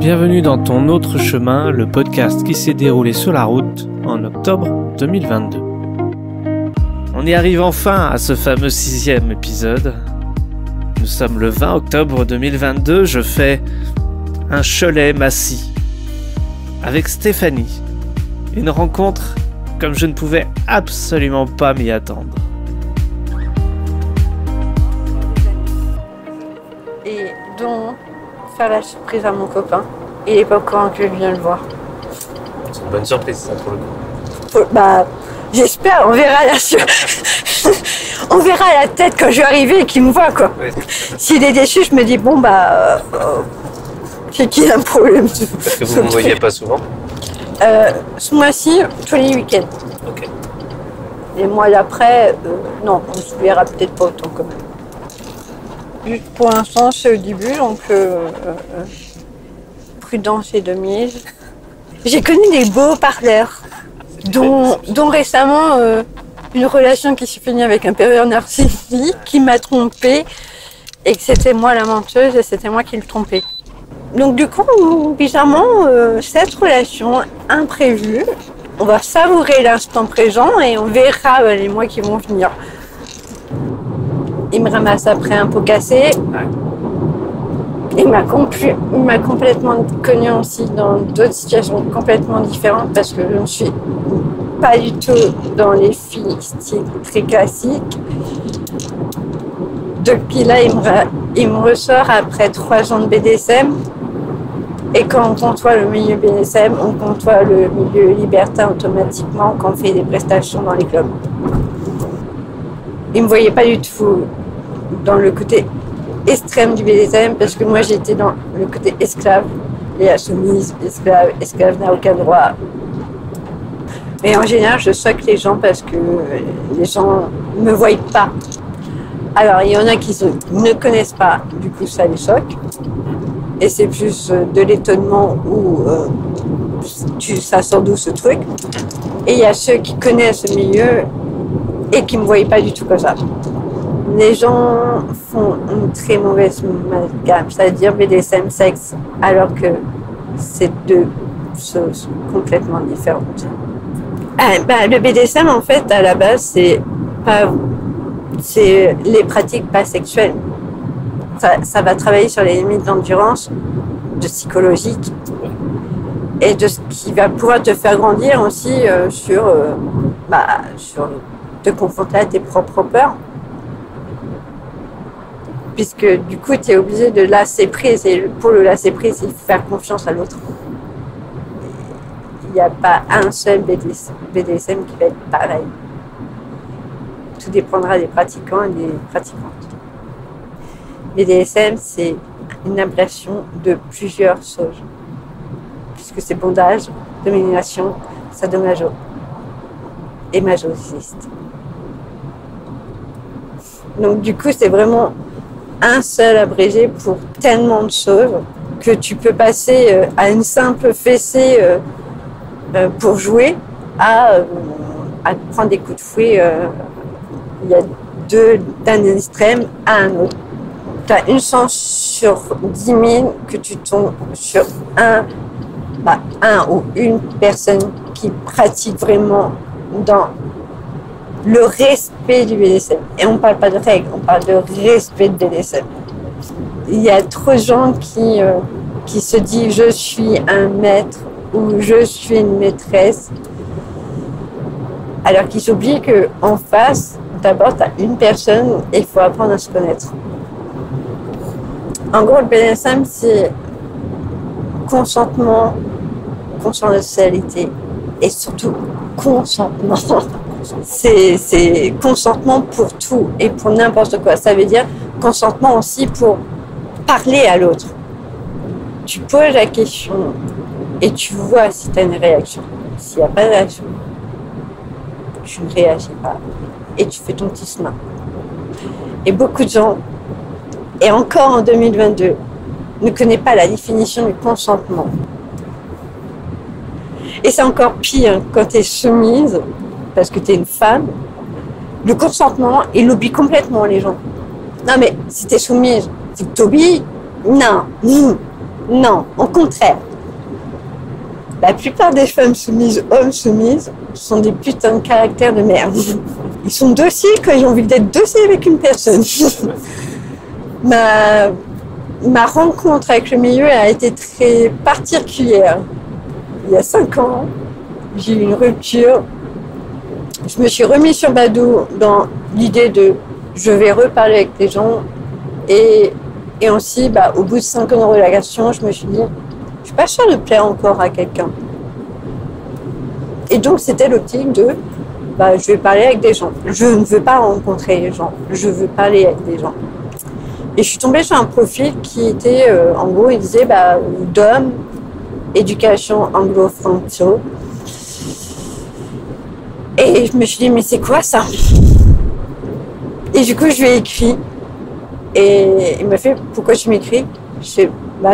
Bienvenue dans Ton autre chemin, le podcast qui s'est déroulé sur la route en octobre 2022. On y arrive enfin à ce fameux 6e épisode. Nous sommes le 20 octobre 2022, je fais un Cholet-Massy avec Stéphanie. Une rencontre comme je ne pouvais absolument pas m'y attendre. Et donc, faire la surprise à mon copain. Il est pas au courant que je viens le voir. C'est une bonne surprise ça pour le coup. J'espère, on verra on verra la tête quand je vais arriver et qu'il me voit quoi. Oui. S'il est déçu, je me dis c'est qu'il a un problème. Parce que vous ne me voyez pas souvent. Ce mois-ci, tous les week-ends. Ok. Et le mois d'après, non, on se verra peut-être pas autant quand même. Juste pour l'instant, c'est au début, donc prudence et de mise. J'ai connu des beaux parleurs, dont récemment une relation qui s'est finie avec un pervers narcissique qui m'a trompée et que c'était moi la menteuse et c'était moi qui le trompais. Donc du coup, bizarrement, cette relation imprévue, on va savourer l'instant présent et on verra les mois qui vont venir. Il me ramasse après un pot cassé. Il m'a complètement connue aussi dans d'autres situations complètement différentes parce que je ne suis pas du tout dans les filles style très classiques. Depuis là, il me ressort après 3 ans de BDSM. Et quand on côtoie le milieu BDSM, on côtoie le milieu libertin automatiquement quand on fait des prestations dans les clubs. Il ne me voyait pas du tout dans le côté extrême du BDSM parce que moi j'étais dans le côté esclave et la soumise, esclave n'a aucun droit. Mais en général, je choque les gens parce que les gens ne me voient pas. Alors il y en a qui ne connaissent pas, du coup ça les choque. Et c'est plus de l'étonnement où ça sort d'où ce truc. Et il y a ceux qui connaissent ce milieu et qui ne me voyaient pas du tout comme ça. Les gens font une très mauvaise amalgame, c'est-à-dire BDSM sexe, alors que c'est 2 choses complètement différentes. Le BDSM, en fait, à la base, c'est les pratiques pas sexuelles. Ça va travailler sur les limites d'endurance, de psychologique, et de ce qui va pouvoir te faire grandir aussi sur te confronter à tes propres peurs. Puisque du coup, tu es obligé de lâcher prise, et pour le lâcher prise, il faut faire confiance à l'autre. Il n'y a pas un seul BDSM qui va être pareil. Tout dépendra des pratiquants et des pratiquantes. BDSM, c'est une ablation de plusieurs choses. Puisque c'est bondage, domination, sadomaso et masochiste. Donc du coup, c'est vraiment un seul abrégé pour tellement de choses que tu peux passer à une simple fessée pour jouer à prendre des coups de fouet. Il y a d'un extrême à un autre. Tu as une chance sur 10 000 que tu tombes sur un ou une personne qui pratique vraiment dans le respect du BDSM. Et on ne parle pas de règles, on parle de respect du BDSM. Il y a trop de gens qui se disent « je suis un maître » ou « je suis une maîtresse », alors qu'ils oublient qu'en face, d'abord, tu as une personne et il faut apprendre à se connaître. En gros, le BDSM, c'est consentement, consensualité et surtout consentement. C'est consentement pour tout et pour n'importe quoi. Ça veut dire consentement aussi pour parler à l'autre. Tu poses la question et tu vois si tu as une réaction. S'il n'y a pas de réaction, tu ne réagis pas et tu fais ton petit chemin. Et beaucoup de gens, et encore en 2022, ne connaissent pas la définition du consentement. Et c'est encore pire quand tu es soumise, parce que tu es une femme. Le consentement, il l'oublie complètement les gens. Non mais si tu es soumise, c'est que tu oublies. Non. Non, au contraire. La plupart des femmes soumises, hommes soumises, sont des putains de caractères de merde. Ils sont dociles quand ils ont envie d'être dociles avec une personne. Ma rencontre avec le milieu a été très particulière. Il y a 5 ans, j'ai eu une rupture. Je me suis remise sur Badoo dans l'idée de je vais reparler avec les gens. Et aussi, au bout de 5 ans de relation, je me suis dit, je suis pas sûre de plaire encore à quelqu'un. Et donc, c'était l'optique de, je vais parler avec des gens. Je ne veux pas rencontrer les gens. Je veux parler avec des gens. Et je suis tombée sur un profil qui était, en gros, il disait, DOM, éducation anglo-franco. Et je me suis dit, mais c'est quoi ça? Et du coup, je lui ai écrit. Et il m'a fait, pourquoi tu m'écris? Je fais,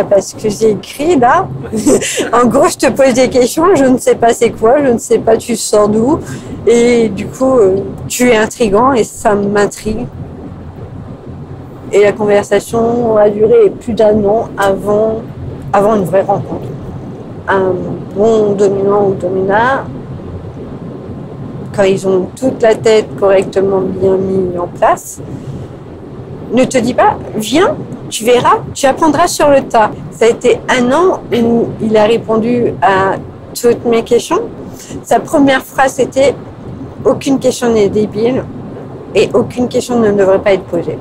parce que j'ai écrit là. En gros, je te pose des questions, je ne sais pas c'est quoi, je ne sais pas tu sors d'où. Et du coup, tu es intriguant et ça m'intrigue. Et la conversation a duré plus d'1 an avant une vraie rencontre. Un bon dominant ou dominant, quand ils ont toute la tête correctement bien mis en place, ne te dis pas, viens, tu verras, tu apprendras sur le tas. Ça a été 1 an où il a répondu à toutes mes questions. Sa première phrase était, aucune question n'est débile et aucune question ne devrait pas être posée.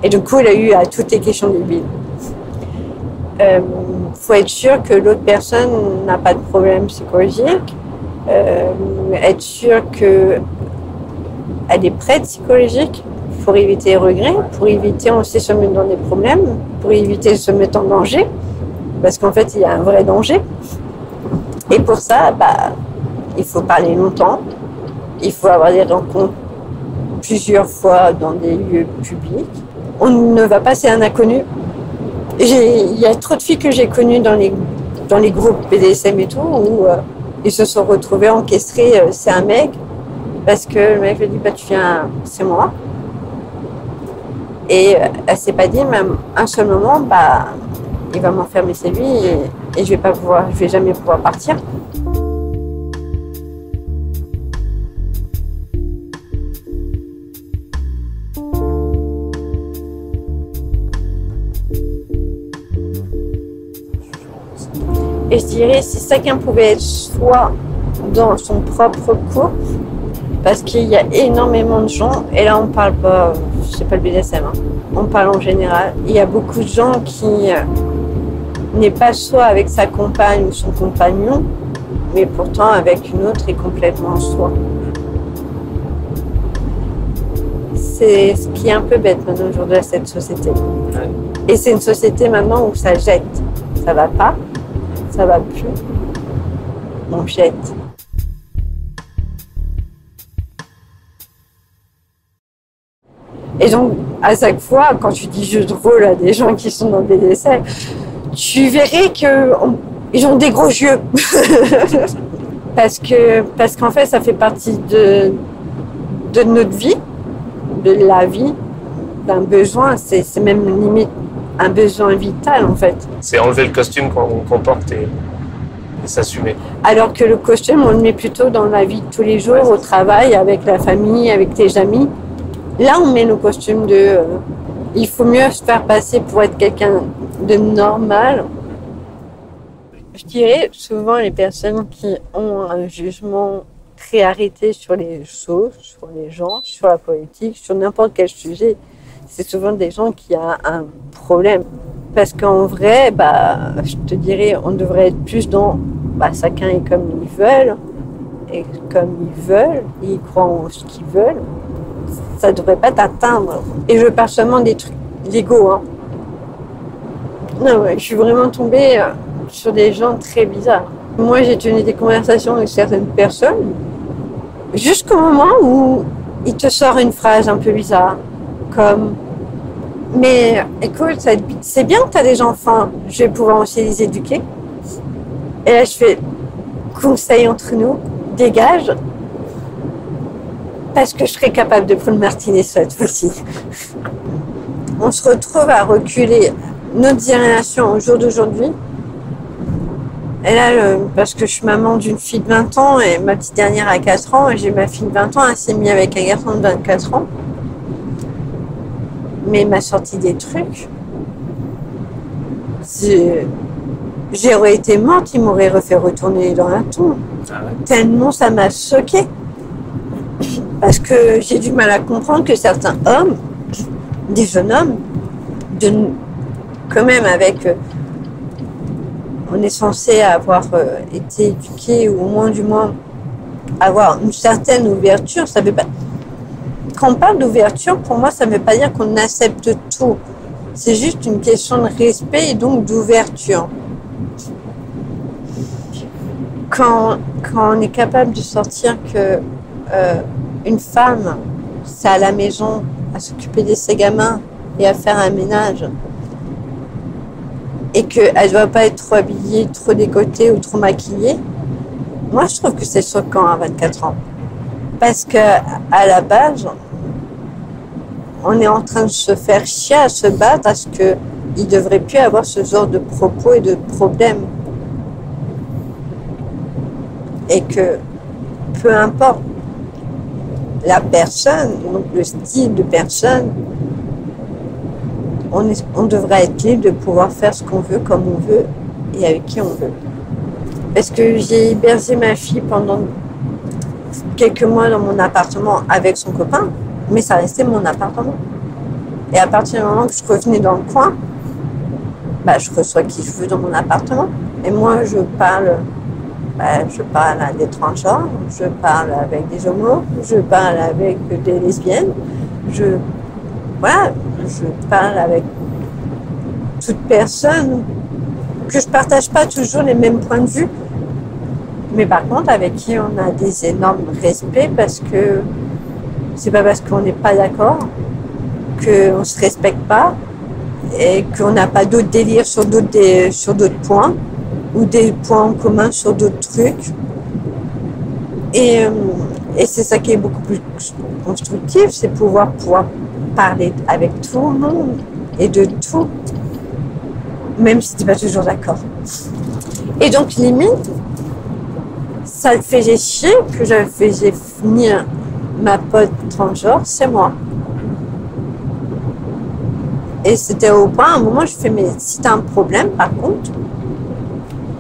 Et du coup, il a eu à toutes les questions débiles. Faut être sûr que l'autre personne n'a pas de problème psychologique, être sûr qu'elle est prête psychologique pour éviter les regrets, pour éviter aussi de se mettre dans des problèmes, pour éviter de se mettre en danger, parce qu'en fait, il y a un vrai danger. Et pour ça, il faut parler longtemps, il faut avoir des rencontres plusieurs fois dans des lieux publics. On ne va pas, c'est un inconnu. Il y a trop de filles que j'ai connues dans les groupes BDSM et tout, où ils se sont retrouvés encastrés, c'est un mec, parce que le mec lui dit, tu viens, c'est moi. Et elle s'est pas dit, même un seul moment, il va m'enfermer chez lui et je vais jamais pouvoir partir. Et je dirais, si chacun pouvait être soi dans son propre couple, parce qu'il y a énormément de gens, et là on parle pas, c'est pas le BDSM, on parle en général, il y a beaucoup de gens qui n'est pas soi avec sa compagne ou son compagnon, mais pourtant avec une autre est complètement soi. C'est ce qui est un peu bête maintenant aujourd'hui à cette société. Et c'est une société maintenant où ça jette, ça va pas, ça va plus, on jette. Et donc, à chaque fois, quand tu dis jeu de rôle à des gens qui sont dans le BDSM, tu verrais qu'ils ont des gros yeux. parce qu'en fait, ça fait partie de notre vie, de la vie, d'un besoin. C'est même limite un besoin vital, en fait. C'est enlever le costume qu'on porte et s'assumer. Alors que le costume, on le met plutôt dans la vie de tous les jours, au travail, avec la famille, avec tes amis. Là, on met le costume de... il faut mieux se faire passer pour être quelqu'un de normal. Je dirais souvent les personnes qui ont un jugement très arrêté sur les choses, sur les gens, sur la politique, sur n'importe quel sujet, c'est souvent des gens qui ont un problème. Parce qu'en vrai, je te dirais, on devrait être plus dans... chacun est comme ils veulent, et comme ils veulent, ils croient en ce qu'ils veulent. Ça ne devrait pas t'atteindre. Et je parle seulement des trucs légaux. Non, je suis vraiment tombée sur des gens très bizarres. Moi, j'ai tenu des conversations avec certaines personnes jusqu'au moment où il te sort une phrase un peu bizarre, comme « Mais écoute, c'est bien que tu as des enfants, je vais pouvoir aussi les éduquer. » Et là, je fais « Conseil entre nous, dégage. » Parce que je serais capable de prendre martini cette fois-ci. On se retrouve à reculer notre génération au jour d'aujourd'hui, et là, parce que je suis maman d'une fille de 20 ans et ma petite dernière a 4 ans, et j'ai ma fille de 20 ans, elle s'est mise avec un garçon de 24 ans. Mais il m'a sorti des trucs. J'aurais été morte, il m'aurait refait retourner dans la tombe. Ah ouais. Tellement ça m'a choquée. Parce que j'ai du mal à comprendre que certains hommes, des jeunes hommes, quand même avec... on est censé avoir été éduqué, ou au moins du moins avoir une certaine ouverture. Ça veut pas... Quand on parle d'ouverture, pour moi, ça ne veut pas dire qu'on accepte tout. C'est juste une question de respect et donc d'ouverture. Quand on est capable de sortir que une femme, c'est à la maison, à s'occuper de ses gamins et à faire un ménage, et qu'elle ne doit pas être trop habillée, trop décotée ou trop maquillée, moi je trouve que c'est choquant à 24 ans. Parce qu'à la base, on est en train de se faire chier à se battre à ce qu'il ne devrait plus avoir ce genre de propos et de problèmes. Et que peu importe la personne, donc le style de personne, on devrait être libre de pouvoir faire ce qu'on veut, comme on veut et avec qui on veut. Parce que j'ai hébergé ma fille pendant quelques mois dans mon appartement avec son copain, mais ça restait mon appartement. Et à partir du moment que je revenais dans le coin, je reçois qui je veux dans mon appartement. Et moi, je parle à des transgenres, je parle avec des homos, je parle avec des lesbiennes, je parle avec toute personne, que je ne partage pas toujours les mêmes points de vue, mais par contre avec qui on a des énormes respects, parce que c'est pas parce qu'on n'est pas d'accord qu'on ne se respecte pas et qu'on n'a pas d'autres délires sur d'autres points ou des points en commun sur d'autres trucs. Et c'est ça qui est beaucoup plus constructif, c'est pouvoir parler avec tout le monde et de tout, même si tu n'es pas toujours d'accord. Et donc, limite, ça le faisait chier que je faisais venir ma pote transgenre, c'est moi. Et c'était au point, à un moment, je fais, mais si tu as un problème, par contre,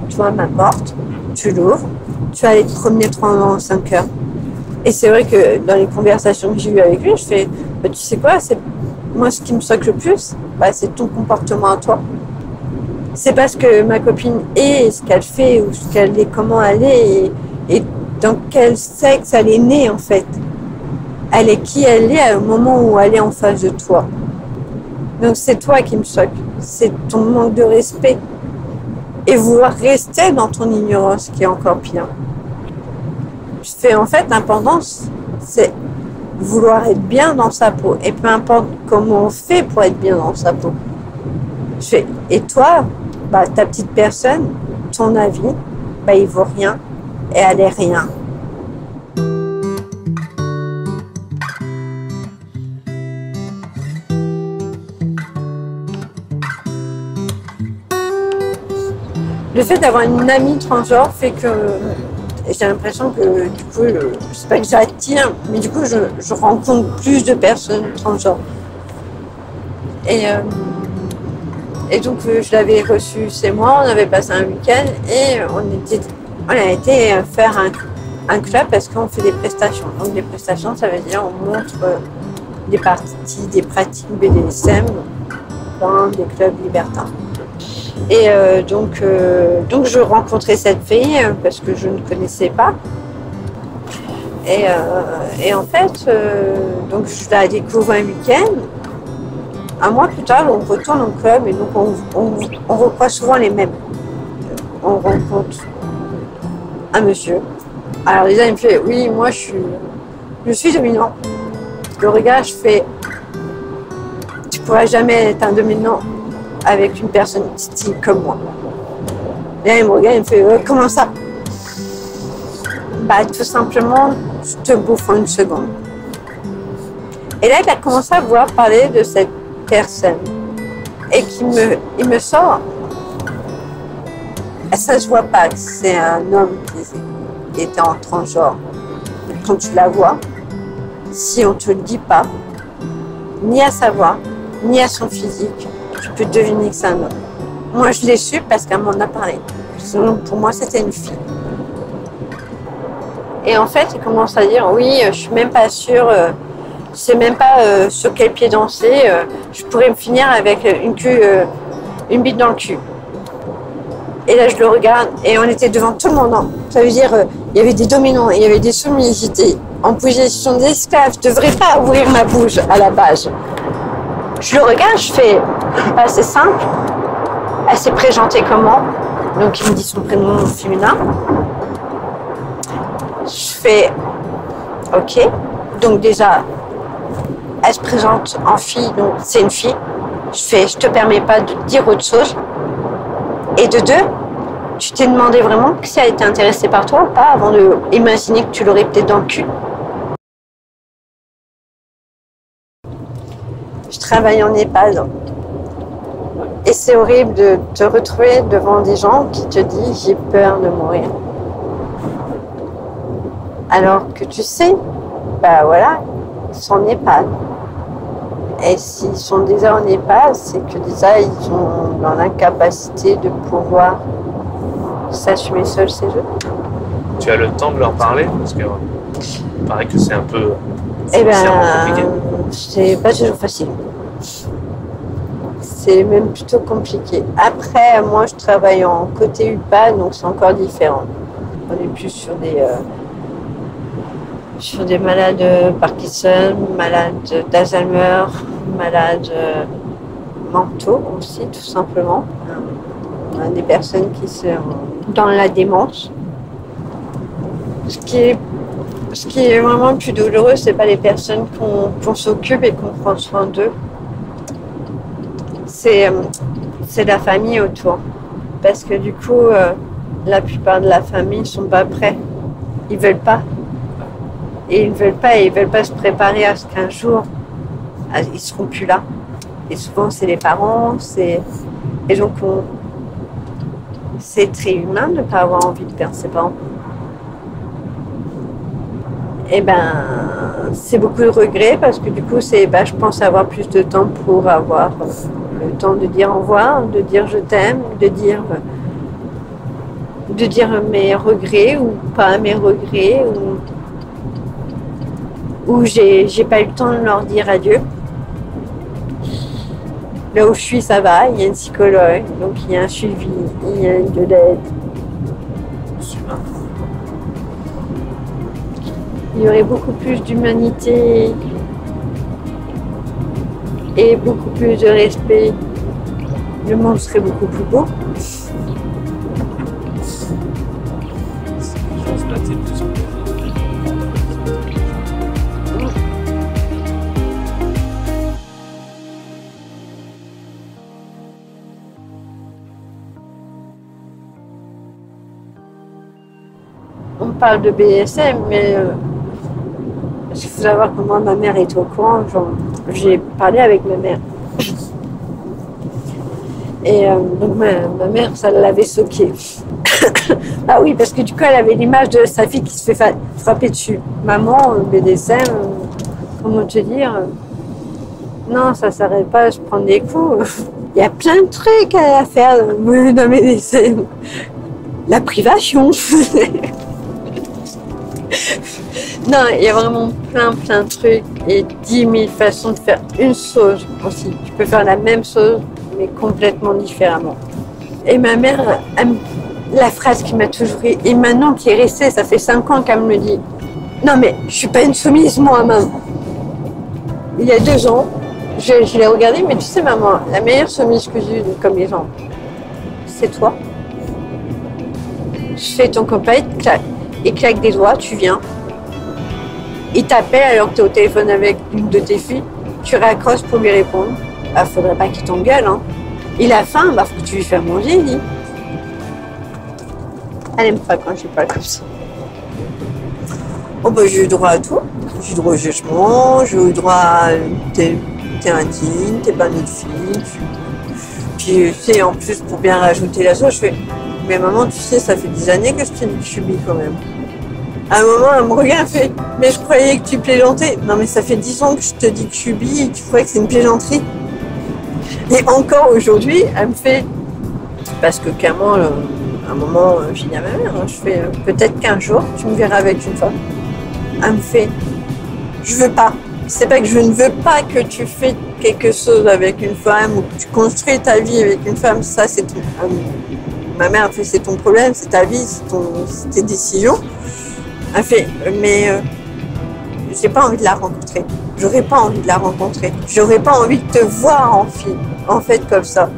tu vois ma porte, tu l'ouvres, tu vas aller te promener pendant 5 heures. Et c'est vrai que dans les conversations que j'ai eues avec lui, je fais, tu sais quoi, moi ce qui me choque le plus, c'est ton comportement à toi. C'est parce que ma copine est ce qu'elle fait, ou ce qu'elle est, comment elle est, et dans quel sexe elle est née en fait. Elle est qui elle est au moment où elle est en face de toi. Donc c'est toi qui me choque, c'est ton manque de respect. Et vouloir rester dans ton ignorance, qui est encore pire. Je fais en fait l'indépendance, c'est vouloir être bien dans sa peau. Et peu importe comment on fait pour être bien dans sa peau. Je fais, et toi, ta petite personne, ton avis, il vaut rien et elle est rien. Le fait d'avoir une amie transgenre fait que j'ai l'impression que du coup, c'est pas que j'attire, mais du coup, je rencontre plus de personnes transgenres. Et donc, je l'avais reçue chez moi, on avait passé un week-end et on a été faire un club parce qu'on fait des prestations. Donc, des prestations, ça veut dire on montre des parties, des pratiques BDSM dans des clubs libertins. Et donc je rencontrais cette fille parce que je ne connaissais pas. Et en fait, donc je la découvre un week-end. Un mois plus tard, on retourne au club et donc on recroise souvent les mêmes. On rencontre un monsieur. Alors déjà, il me fait, oui, moi je suis dominant. Le regard, je fais, tu pourras jamais être un dominant avec une personne style comme moi. Et là, il me regarde, il me fait, comment ça? Tout simplement, je te bouffe en une seconde. Et là, il a commencé à vouloir parler de cette personne. et il me sort. Ça se voit pas que c'est un homme qui était en transgenre. Quand tu la vois, si on te le dit pas, ni à sa voix, ni à son physique, tu peux deviner que c'est un homme. Moi, je l'ai su parce qu'elle m'en a parlé. Sinon, pour moi, c'était une fille. Et en fait, il commence à dire, oui, je suis même pas sûre, je sais même pas sur quel pied danser, je pourrais me finir avec une bite dans le cul. Et là, je le regarde et on était devant tout le monde. Non. Ça veut dire, il y avait des dominants, il y avait des soumis, j'étais en position d'esclave, je devrais pas ouvrir ma bouche à la base. Je le regarde, je fais, bah, c'est simple. Elle s'est présentée comment? Donc, il me dit son prénom féminin. Je fais, ok. Donc, déjà, elle se présente en fille, donc c'est une fille. Je fais, je te permets pas de dire autre chose. Et de deux, tu t'es demandé vraiment si elle était intéressée par toi ou pas avant d'imaginer que tu l'aurais peut-être dans le cul. Je travaille en EHPAD. Et c'est horrible de te retrouver devant des gens qui te disent « j'ai peur de mourir ». Alors que tu sais, bah voilà, ils sont en EHPAD. Et s'ils sont déjà en EHPAD, c'est que déjà ils sont dans l'incapacité de pouvoir s'assumer seuls chez eux. Tu as le temps de leur parler? Parce que il paraît que c'est un peu compliqué. C'est pas toujours facile. C'est même plutôt compliqué. Après, moi je travaille en côté UPA, donc c'est encore différent. On est plus sur des malades Parkinson, malades d'Alzheimer, malades mentaux aussi, tout simplement. On a des personnes qui sont dans la démence. Ce qui est vraiment le plus douloureux, c'est pas les personnes qu'on s'occupe et qu'on prend soin d'eux. C'est la famille autour. Parce que du coup, la plupart de la famille ne sont pas prêts. Ils veulent pas. Et ils veulent pas se préparer à ce qu'un jour, ils seront plus là. Et souvent, c'est les parents, et donc c'est très humain de ne pas avoir envie de perdre ses parents. Et ben, c'est beaucoup de regrets parce que du coup, je pense avoir plus de temps pour avoir le temps de dire au revoir, de dire je t'aime, de dire mes regrets ou pas mes regrets, où j'ai pas eu le temps de leur dire adieu. Là où je suis, ça va, il y a une psychologue, donc il y a un suivi, il y a de l'aide. Il y aurait beaucoup plus d'humanité et beaucoup plus de respect. Le monde serait beaucoup plus beau. On parle de BDSM, mais il faut savoir que moi, ma mère est au courant. J'ai parlé avec ma mère. Et donc ma mère, ça l'avait choquée. Ah oui, parce que du coup, elle avait l'image de sa fille qui se fait frapper dessus. Maman, BDSM, comment te dire, non, ça ne s'arrête pas, je prends des coups. Il y a plein de trucs à faire dans BDSM. La privation. Non, il y a vraiment plein de trucs et 10 000 façons de faire une chose aussi. Tu peux faire la même chose, mais complètement différemment. Et ma mère, la phrase qui m'a toujours ri, et maintenant qui est restée, ça fait 5 ans qu'elle me le dit. Non mais, je suis pas une soumise moi-même. Il y a 2 ans, je l'ai regardée, mais tu sais maman, la meilleure soumise que j'ai eue comme exemple, c'est toi. Je fais ton copain, il claque des doigts, tu viens. Il t'appelle alors que tu es au téléphone avec une de tes filles, tu raccroches pour lui répondre. Bah, faudrait pas qu'il t'engueule, hein. Il a faim, bah, faut que tu lui fasses manger, il dit. Elle aime pas quand je lui parle comme ça. Oh, bah, j'ai eu droit à tout. J'ai eu droit au jugement, j'ai eu droit à t'es indigne, t'es pas notre fille. Puis, tu sais, en plus, pour bien rajouter la sauce, je fais, mais maman, tu sais, ça fait des années que je te dis que je suis bi quand même. À un moment, elle me regarde, elle fait, mais je croyais que tu plaisantais. Non, mais ça fait 10 ans que je te dis que je suis bi et tu croyais que c'est une plaisanterie. Et encore aujourd'hui, elle me fait, parce que clairement, à un moment, j'ai dit à ma mère, je fais, peut-être qu'un jour, tu me verras avec une femme. Elle me fait, je veux pas. C'est pas que je ne veux pas que tu fais quelque chose avec une femme ou que tu construis ta vie avec une femme. Ça, c'est ton... Ma mère a fait, c'est ton problème, c'est ta vie, c'est tes décisions. Elle fait, mais j'ai pas envie de la rencontrer. J'aurais pas envie de la rencontrer. J'aurais pas envie de te voir en fille, en fait, comme ça.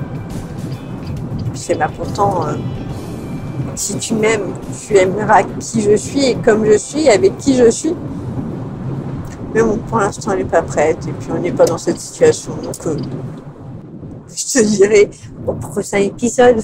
C'est là pourtant, si tu m'aimes, tu aimeras qui je suis et comme je suis, avec qui je suis. Mais bon, pour l'instant, elle n'est pas prête et puis on n'est pas dans cette situation. Donc, je te dirai au prochain épisode.